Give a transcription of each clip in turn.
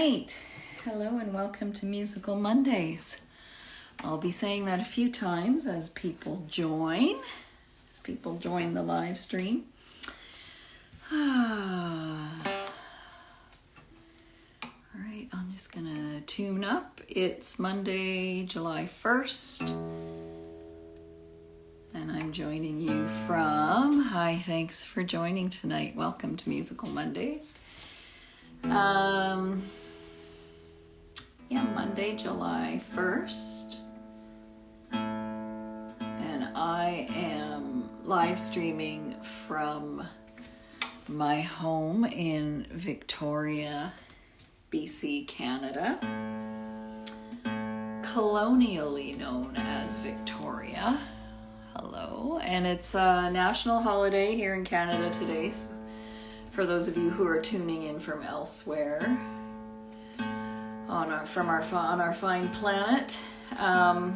right. Hello and welcome to Musical Mondays. I'll be saying that a few times as people join the live stream. All right, I'm just gonna tune up. It's Monday, July 1st. And I'm joining you from, hi, thanks for joining tonight. Welcome to Musical Mondays. Monday, July 1st. And I am live streaming from my home in Victoria, BC, Canada. Colonially known as Victoria. Hello. And it's a national holiday here in Canada today. For those of you who are tuning in from elsewhere on our fine planet.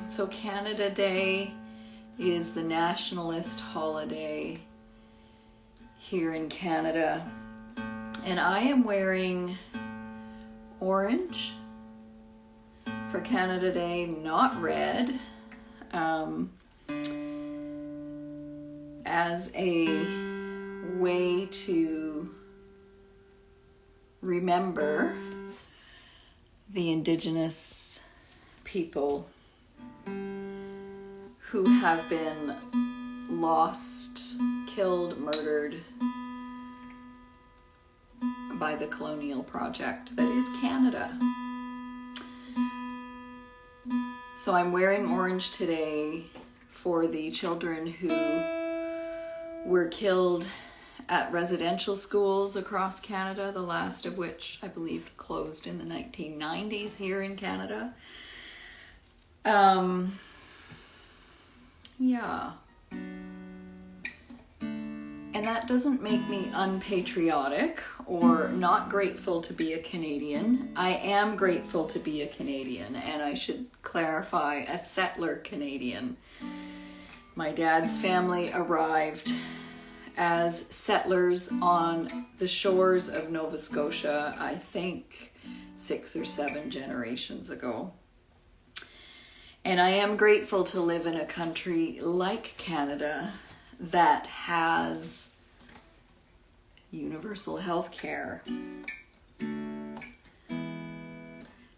So Canada Day is the nationalist holiday here in Canada. And I am wearing orange for Canada Day, not red, as a way to remember the Indigenous people who have been lost, killed, murdered by the colonial project that is Canada. So I'm wearing orange today for the children who were killed at residential schools across Canada, the last of which I believe closed in the 1990s here in Canada. And that doesn't make me unpatriotic or not grateful to be a Canadian. I am grateful to be a Canadian, and I should clarify, a settler Canadian. My dad's family arrived as settlers on the shores of Nova Scotia, I think 6 or 7 generations ago. And I am grateful to live in a country like Canada that has universal health care,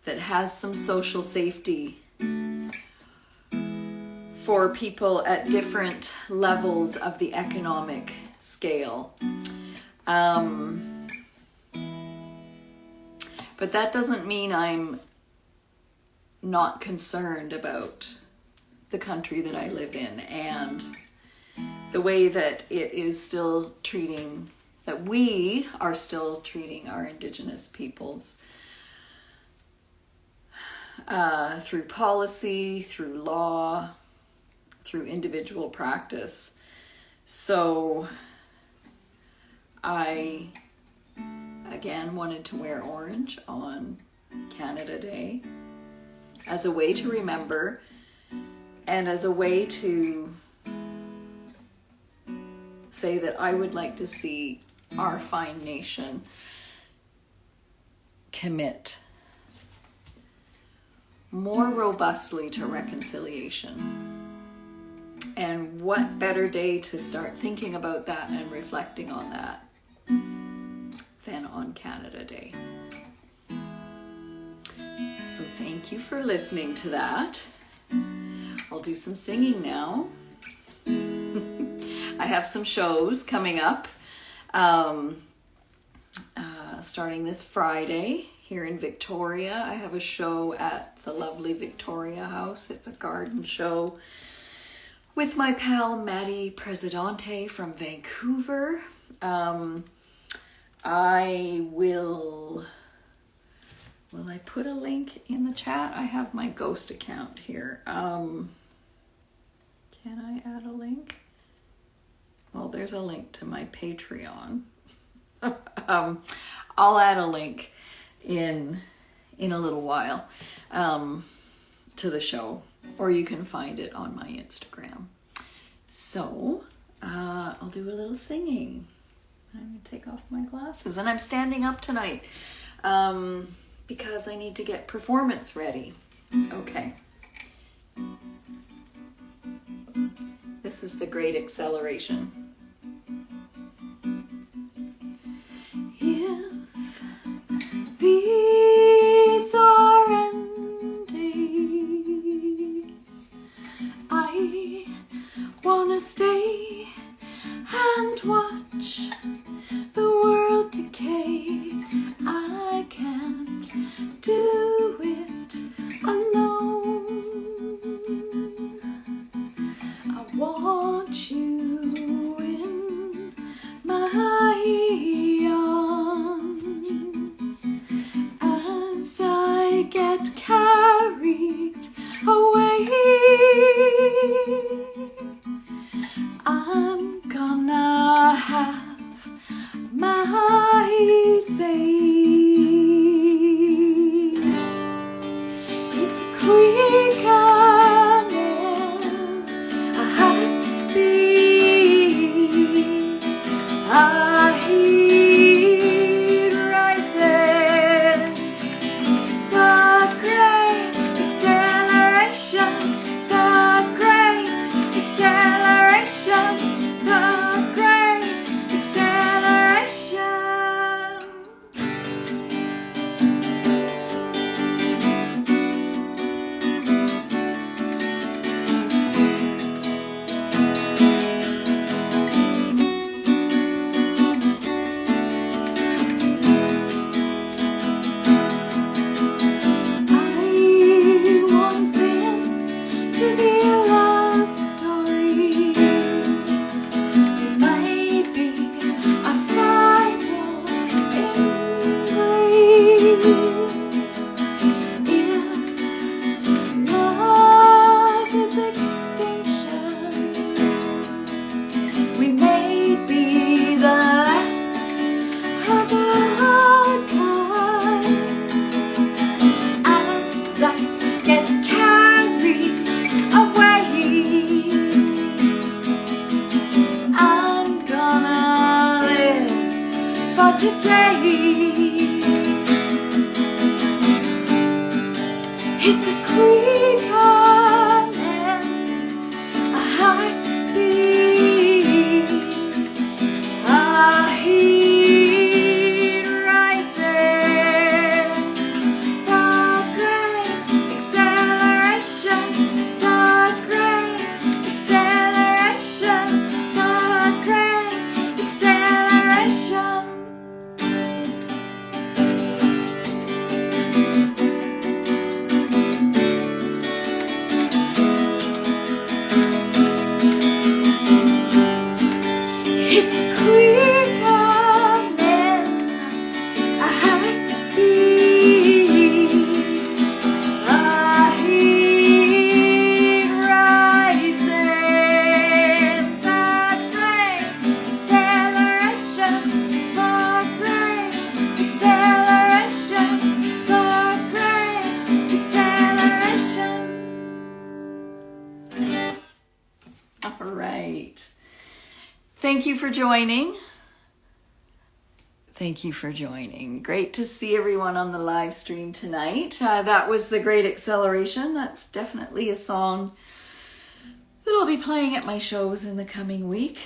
that has some social safety for people at different levels of the economic scale. But that doesn't mean I'm not concerned about the country that I live in and the way that it is still treating, that we are still treating our Indigenous peoples through policy, through law, through individual practice. So I, again, wanted to wear orange on Canada Day as a way to remember and as a way to say that I would like to see our fine nation commit more robustly to reconciliation. And what better day to start thinking about that and reflecting on that than on Canada Day. So thank you for listening to that. I'll do some singing now. I have some shows coming up starting this Friday here in Victoria. I have a show at the lovely Victoria House. It's a garden show with my pal Maddie Presidente from Vancouver. Will I put a link in the chat? I have my Ghost account here. Can I add a link? Well, there's a link to my Patreon. I'll add a link in a little while to the show, or you can find it on my Instagram. So I'll do a little singing. I'm gonna take off my glasses, and I'm standing up tonight. because I need to get performance ready. Okay. This is the Great Acceleration. If these are end days, I wanna stay and watch the world decay. I can't do it alone. I want you in my arms as I get carried away. I'm gonna have my say. It's quickening, a heartbeat, a heat rising, the great acceleration, the great acceleration, the great acceleration. I want this to be a love story. It might be a final embrace. If love is extinction, we may be the last of our kind. As I get carried away, I'm gonna live for today. It's a quickening, a heartbeat, a heat rising, the great acceleration, the great acceleration, the great acceleration. It's quickening, a heartbeat, a heat rising, the great acceleration, the great acceleration, the great acceleration. All right. Thank you for joining. Thank you for joining. Great to see everyone on the live stream tonight. That was the Great Acceleration. That's definitely a song that I'll be playing at my shows in the coming week.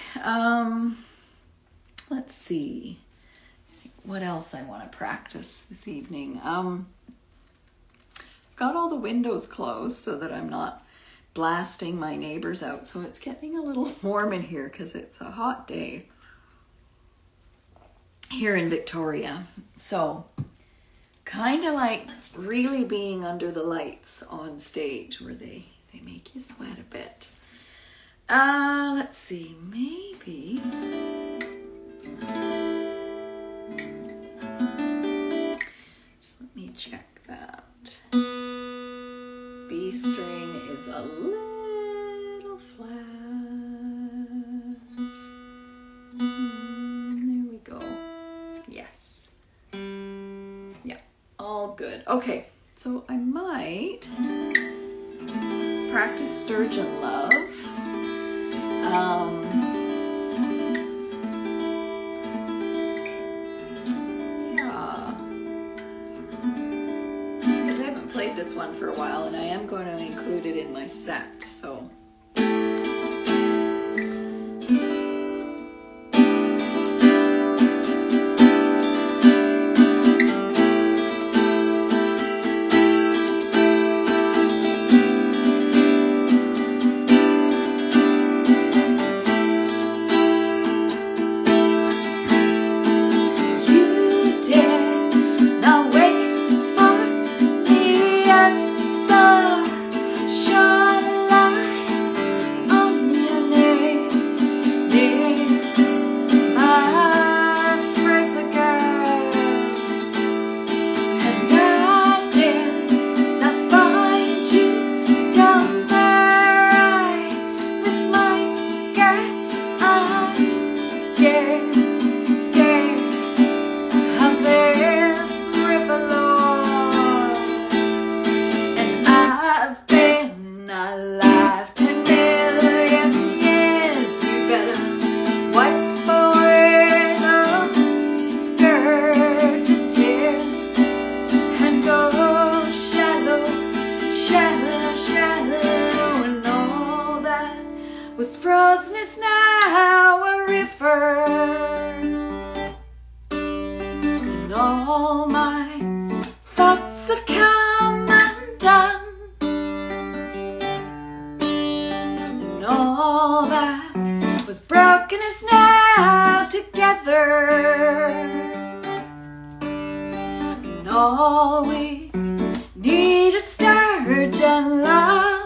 Let's see what else I want to practice this evening. I've got all the windows closed so that I'm not blasting my neighbors out. So it's getting a little warm in here because it's a hot day here in Victoria. So kind of like really being under the lights on stage where they make you sweat a bit. Let's see, maybe just let me check that. B string is a little flat. There we go. Yes. Yeah, all good. Okay, so I might practice Sturgeon Love. Yeah. this one for a while, and I am going to include it in my set, so. Was frozen is now a river, and all my thoughts have come undone, and all that was broken is now together, and all we need is sturgeon love.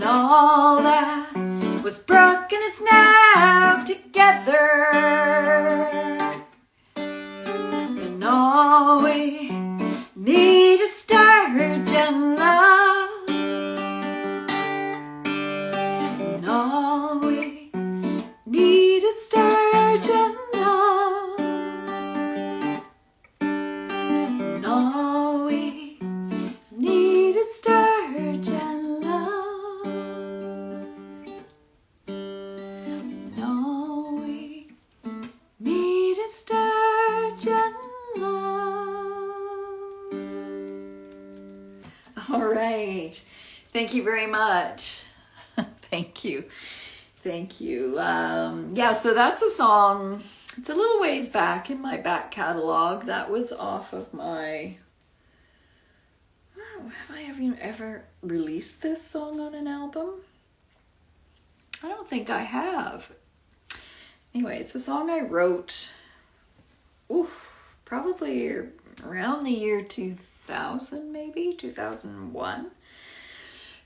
All that was broken is now together, and all we need is sturgeon love, and all we need is sturgeon love, and all we need is sturgeon love. All right. Thank you very much. Thank you. Thank you. Yeah, so that's a song. It's a little ways back in my back catalog. That was off of my... Oh, have I ever released this song on an album? I don't think I have. Anyway, it's a song I wrote, probably around the year 2000, maybe 2001.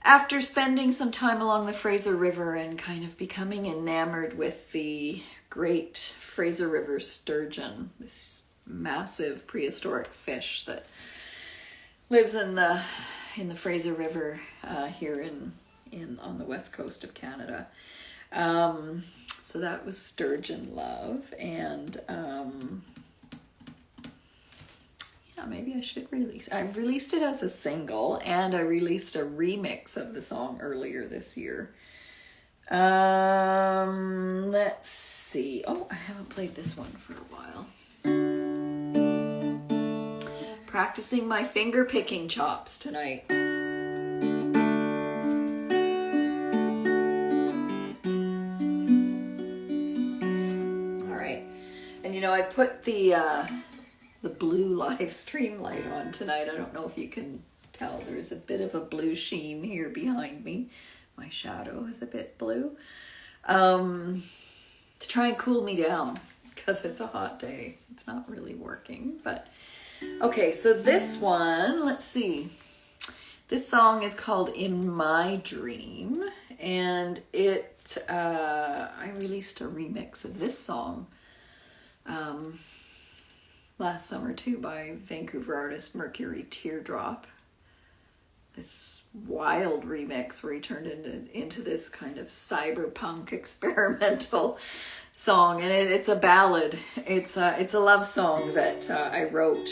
After spending some time along the Fraser River and kind of becoming enamored with the great Fraser River sturgeon, this massive prehistoric fish that lives in the Fraser River here on the west coast of Canada. So that was Sturgeon Love, and Yeah, maybe I should release. I released it as a single, and I released a remix of the song earlier this year. Let's see. Oh, I haven't played this one for a while. Practicing my finger picking chops tonight. All right. And you know, I put the blue live stream light on tonight. I don't know if you can tell. There's a bit of a blue sheen here behind me. My shadow is a bit blue. To try and cool me down because it's a hot day. It's not really working, but okay. So this one, let's see. This song is called "In My Dream," and I released a remix of this song last summer too by Vancouver artist Mercury Teardrop. This wild remix where he turned into this kind of cyberpunk experimental song, and it's a ballad. It's a love song that I wrote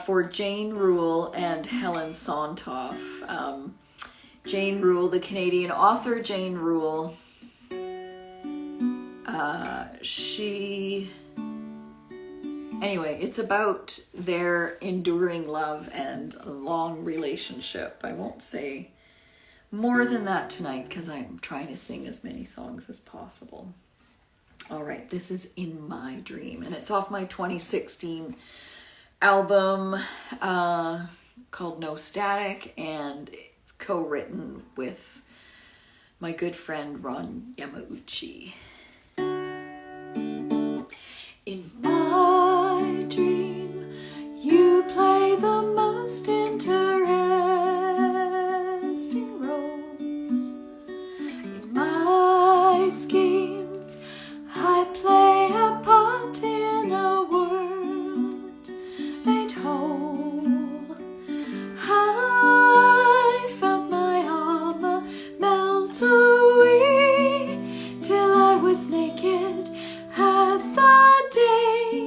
for Jane Rule and Helen Sontoff. Jane Rule, the Canadian author Jane Rule, anyway, it's about their enduring love and a long relationship. I won't say more than that tonight because I'm trying to sing as many songs as possible. All right, this is "In My Dream," and it's off my 2016 album called No Static, and it's co-written with my good friend Ron Yamauchi. In my dream, you play the most interesting roles. In my schemes, I play a part in a world made whole. I felt my armor melt away till I was naked as the day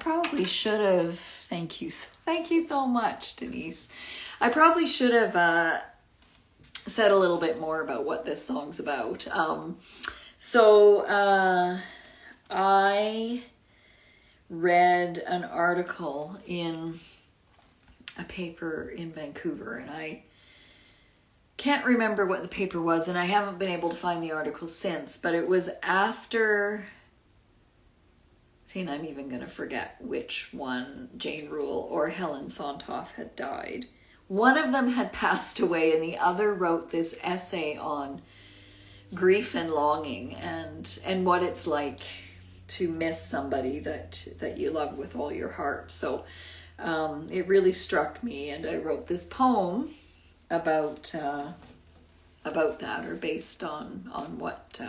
probably should have, thank you so much, Denise. I probably should have said a little bit more about what this song's about. I read an article in a paper in Vancouver, and I can't remember what the paper was, and I haven't been able to find the article since, but it was after, and I'm even going to forget which one, Jane Rule or Helen Sontoff, had died. One of them had passed away, and the other wrote this essay on grief and longing and what it's like to miss somebody that you love with all your heart. So it really struck me, and I wrote this poem about that, or based on what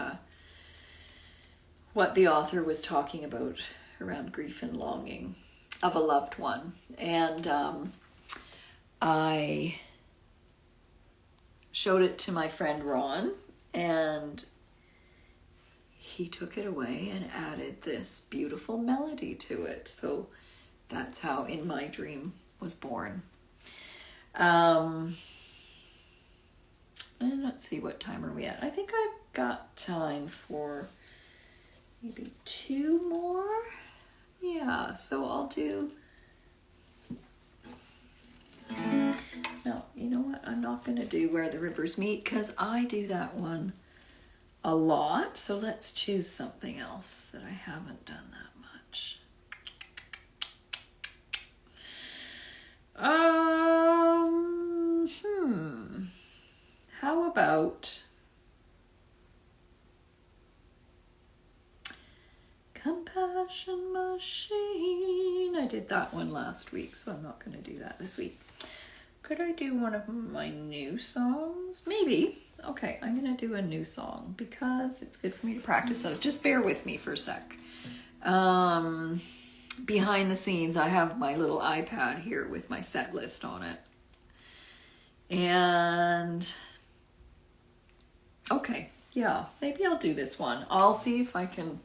the author was talking about around grief and longing of a loved one. And I showed it to my friend Ron, and he took it away and added this beautiful melody to it. So that's how In My Dream was born. And let's see, what time are we at? I think I've got time for maybe 2 more. Yeah, so I'll do... No, you know what? I'm not going to do Where the Rivers Meet, because I do that one a lot. So let's choose something else that I haven't done that much. How about Compassion Machine? I did that one last week, so I'm not going to do that this week. Could I do one of my new songs? Maybe. Okay, I'm going to do a new song because it's good for me to practice those. Just bear with me for a sec. Behind the scenes, I have my little iPad here with my set list on it. And... okay, yeah, maybe I'll do this one. I'll see if I can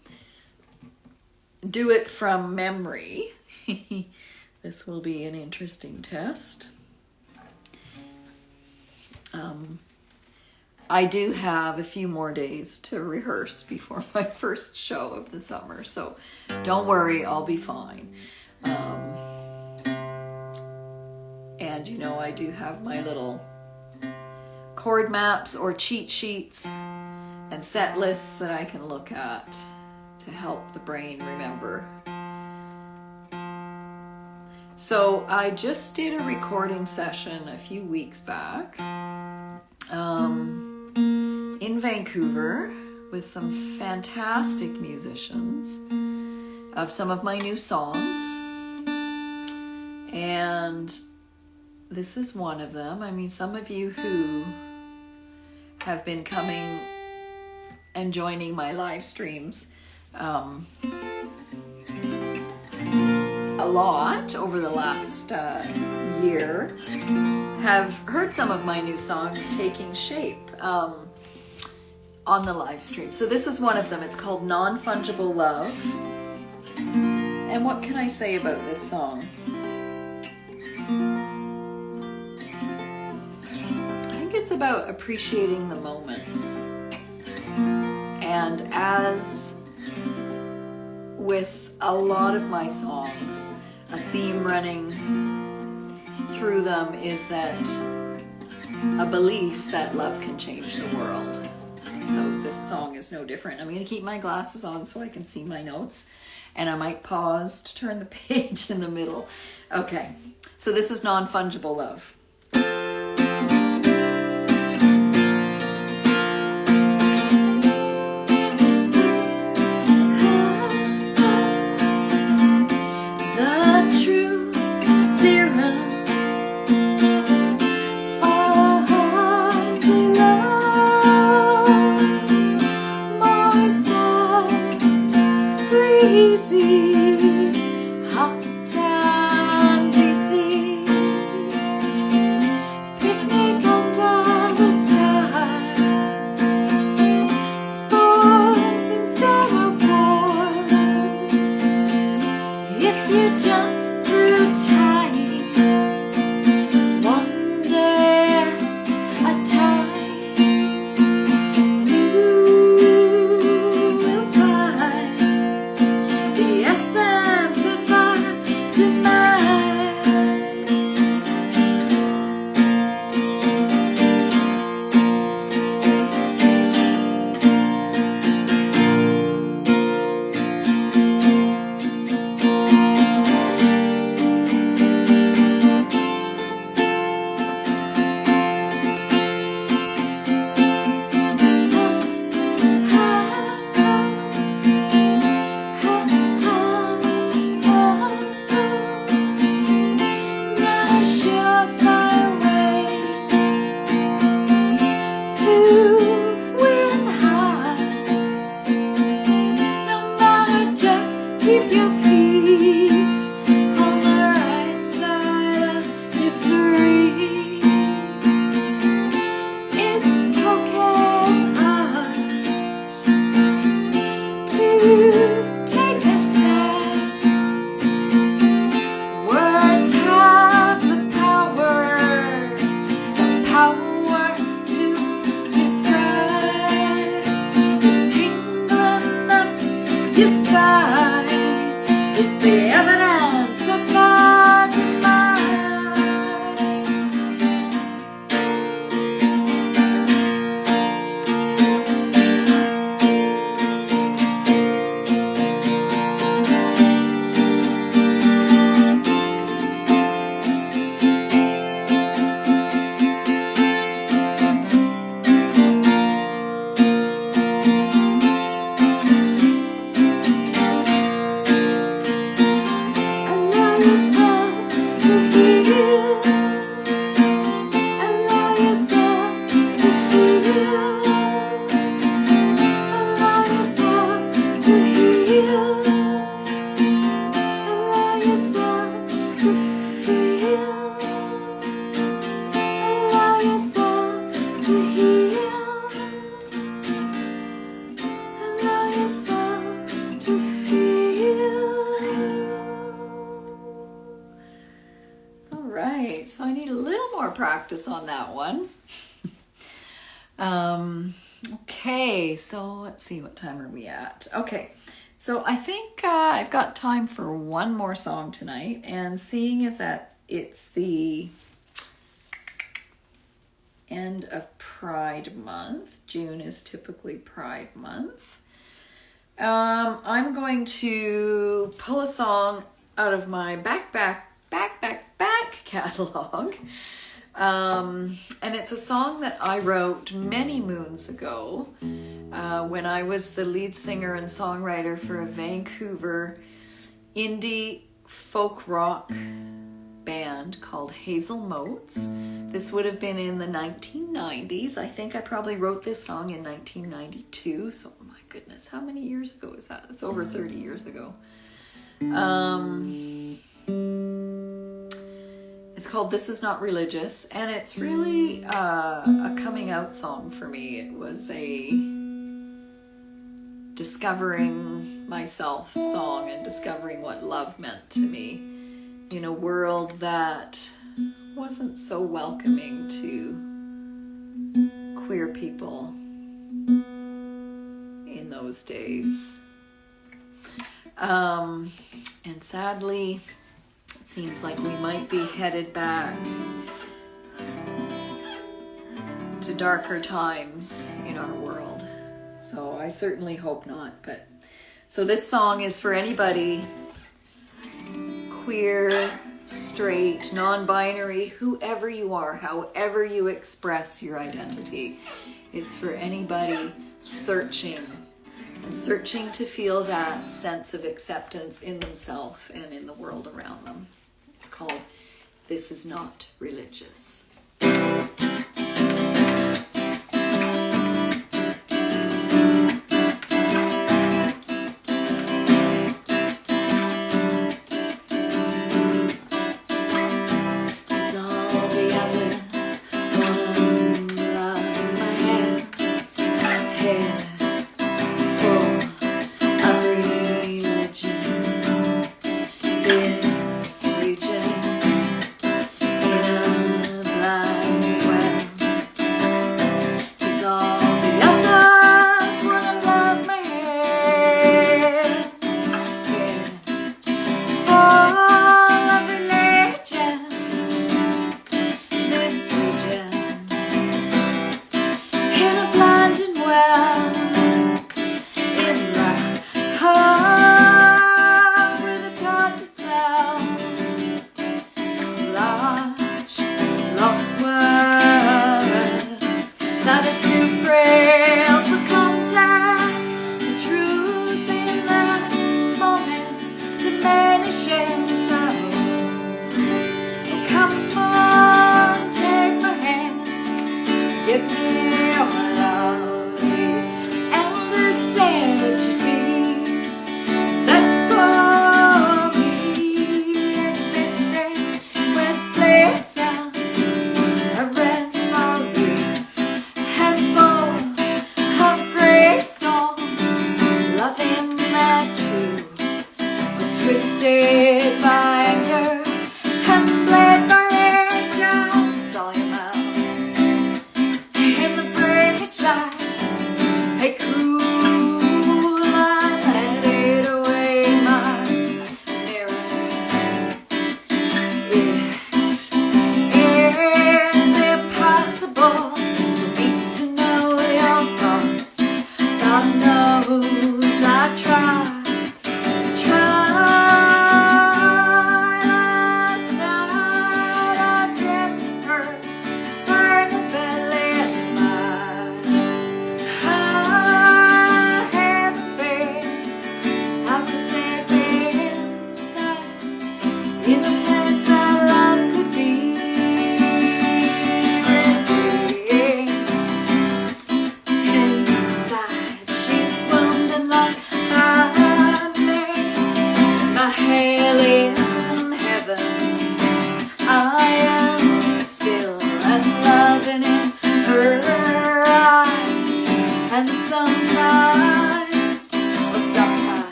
do it from memory. This will be an interesting test. I do have a few more days to rehearse before my first show of the summer, so don't worry, I'll be fine. And you know, I do have my little chord maps or cheat sheets and set lists that I can look at to help the brain remember. So I just did a recording session a few weeks back in Vancouver with some fantastic musicians of some of my new songs. And this is one of them. I mean, some of you who have been coming and joining my live streams a lot over the last year have heard some of my new songs taking shape on the live stream. So this is one of them. It's called Non-Fungible Love. And what can I say about this song? I think it's about appreciating the moments. And as with a lot of my songs, a theme running through them is that a belief that love can change the world. So this song is no different. I'm going to keep my glasses on so I can see my notes, and I might pause to turn the page in the middle. Okay, so this is Non-Fungible Love. fly away to win heights. No matter, just keep your feet on the right side of history. It's token art to take a stand. Words have the power to describe this tingling up your spine. It's the evidence of God's mind. Allow yourself to heal. Allow yourself to feel. Allow yourself to heal. Allow yourself to feel. Allow yourself to heal. Allow yourself to feel. All right, so I need a little more practice on that one. Okay, so let's see, what time are we at? Okay, so I think I've got time for one more song tonight, and seeing as that it's the end of Pride Month, June is typically Pride Month, I'm going to pull a song out of my back catalog. And it's a song that I wrote many moons ago when I was the lead singer and songwriter for a Vancouver indie folk rock band called Hazel Motes. This would have been in the 1990s. I think I probably wrote this song in 1992. So, my goodness, how many years ago is that? It's over 30 years ago. It's called This Is Not Religious, and it's really a coming out song for me. It was a discovering myself song and discovering what love meant to me in a world that wasn't so welcoming to queer people in those days. And sadly, it seems like we might be headed back to darker times in our world. So I certainly hope not. But so this song is for anybody, queer, straight, non-binary, whoever you are, however you express your identity. It's for anybody searching to feel that sense of acceptance in themselves and in the world around them. It's called This Is Not Religious. Come on.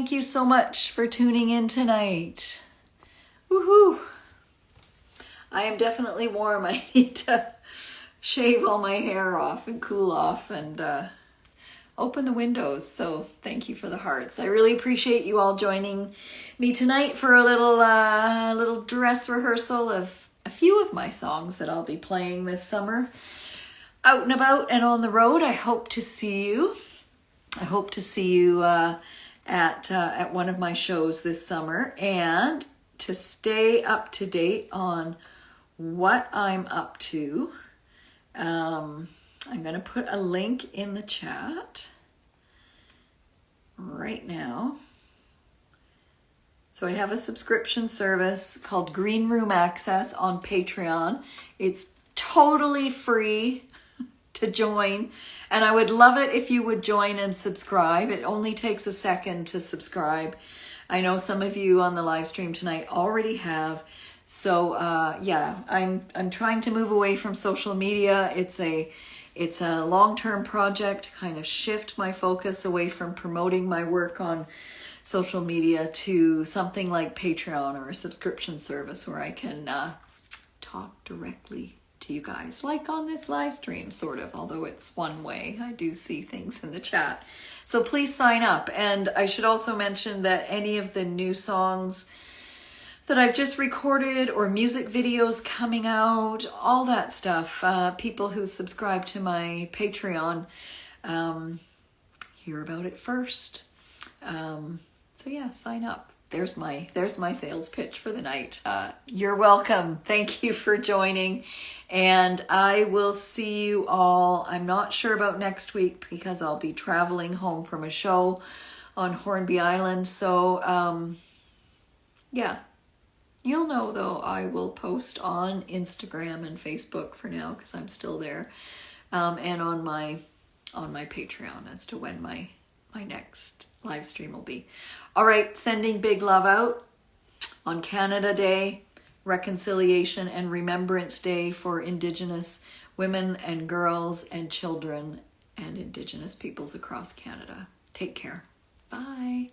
thank you so much for tuning in tonight. Woohoo! I am definitely warm. I need to shave all my hair off and cool off and open the windows. So thank you for the hearts. I really appreciate you all joining me tonight for a little dress rehearsal of a few of my songs that I'll be playing this summer. Out and about and on the road. I hope to see you. I hope to see you at one of my shows this summer. And to stay up to date on what I'm up to, I'm going to put a link in the chat right now. So I have a subscription service called Green Room Access on Patreon. It's totally free to join, and I would love it if you would join and subscribe. It only takes a second to subscribe. I know some of you on the live stream tonight already have. So yeah, I'm trying to move away from social media. It's a long-term project to kind of shift my focus away from promoting my work on social media to something like Patreon or a subscription service where I can talk directly to you guys, like on this live stream, sort of, although it's one way. I do see things in the chat. So please sign up. And I should also mention that any of the new songs that I've just recorded or music videos coming out, all that stuff, people who subscribe to my Patreon hear about it first. So yeah, sign up. There's my sales pitch for the night. You're welcome. Thank you for joining. And I will see you all. I'm not sure about next week because I'll be traveling home from a show on Hornby Island. So yeah, you'll know though, I will post on Instagram and Facebook for now because I'm still there. And on my Patreon as to when my next live stream will be. All right, sending big love out on Canada Day, Reconciliation and Remembrance Day for Indigenous women and girls and children and Indigenous peoples across Canada. Take care. Bye.